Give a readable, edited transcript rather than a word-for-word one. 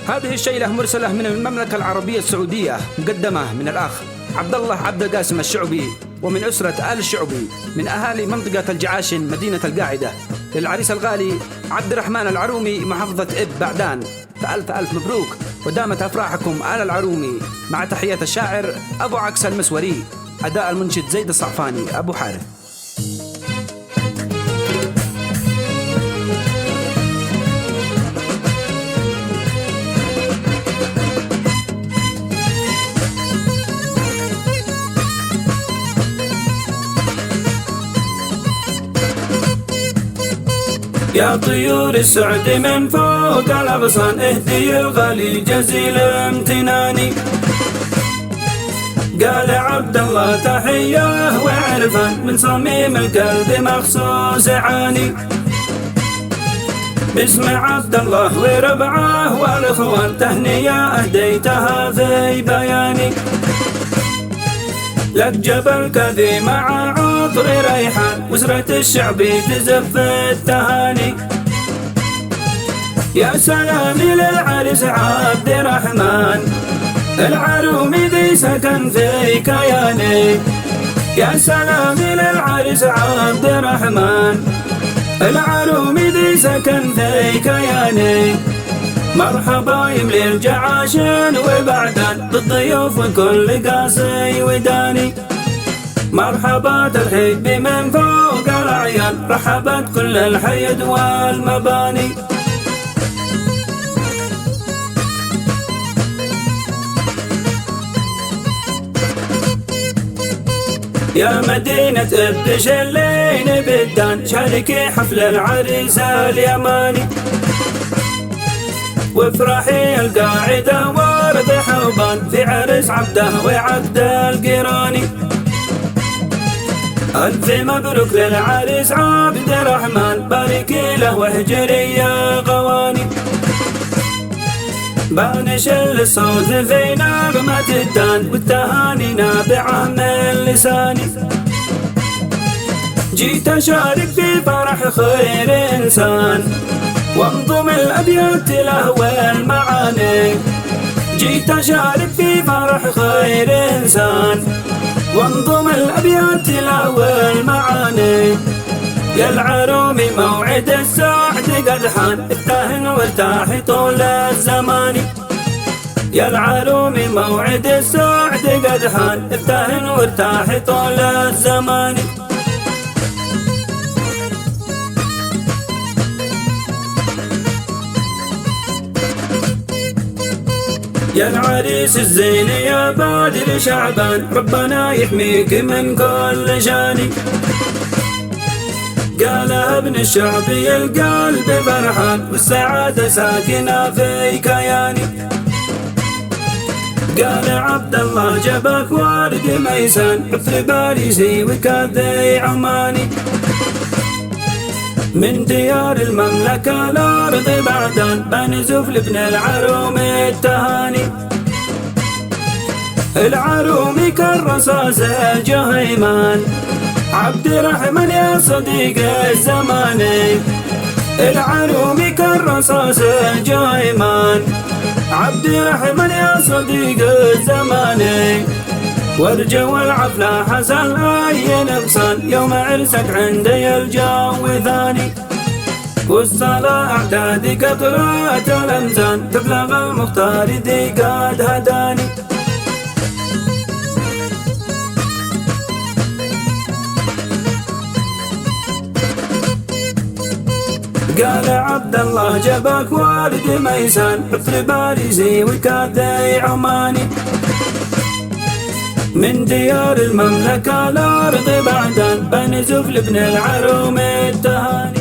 هذه الشيلة مرسلة من المملكة العربية السعودية، مقدمة من الأخ عبد الله عبد القاسم الشعبي ومن أسرة آل الشعبي من أهالي منطقة الجعاشن مدينة القاعدة، للعريس الغالي عبد الرحمن العرومي محافظة إب بعدان. فألف ألف مبروك ودامت أفراحكم آل العرومي، مع تحية الشاعر أبو عكس المسوري، أداء المنشد زيد الصعفاني أبو حارث. يا طيور السعد من فوق الأغصان اهدي الغالي جزيل امتناني. قال عبد الله تحية وعرفان من صميم القلب مخصوص عاني. باسم عبد الله وربعه والإخوان تهنية أهديتها في بياني. لك جبل كذي مع عطر ريحان وزرة الشعب تزف التهاني. يا سلام للعريس عبد الرحمن العرومي ذي سكن في كياني. يا سلام للعريس عبد الرحمن العرومي ذي سكن في كياني. مرحبا يملي الجعاشن وبعدان بالضيوف وكل قاسي وداني. مرحبا ترحيب من فوق الأعيان رحبت كل الحيد والمباني. يا مدينة إب شلين بدان شاركي حفل العريس اليماني. وافرحي القاعدة وارض حوبان في عرس عبده وعبد القراني. ألف مبروك للعريس عبد الرحمن باركي له واهجري يا غواني. بانشل الصوت في نغمة الدان والتهاني نابعة من لساني. جيت أشارك في فرح خير إنسان وانظم الأبيات له والمعاني. جيت أشارك في فرح خير إنسان وانظم الأبيات له والمعاني. يا العرومي موعد السعد قد حان افتهن وارتاحي طول الزمان. يا العرومي موعد السعد قد حان افتهن وارتاحي طول الزمان. يا العريس الزين يا بادر شعبان ربنا يحميك من كل جاني. قال ابن الشعب القلب فرحان والسعادة ساكنة في كياني. قال عبد الله جبك وارد ميسان حفل باريسي وكذي عماني. من ديار المملكة الأرض بعدان بني زفل ابن العرومي التهاني. العرومي كالرصاص الجهيمان عبد الرحمن يا صديق الزماني. العرومي كالرصاص الجهيمان عبد الرحمن يا صديق الزماني. وارجوا العفلة حسن أي نقصان يوم عرسك عندي الجو ثاني. والصلاة أعداد قطرات الأمزان تبلغ المختار ذي قد هداني. قال عبد الله جبك والد ميسان حفل باريسي وكذي عماني. من ديار المملكة الأرض بعدان بني زفل ابن العرومي التهاني.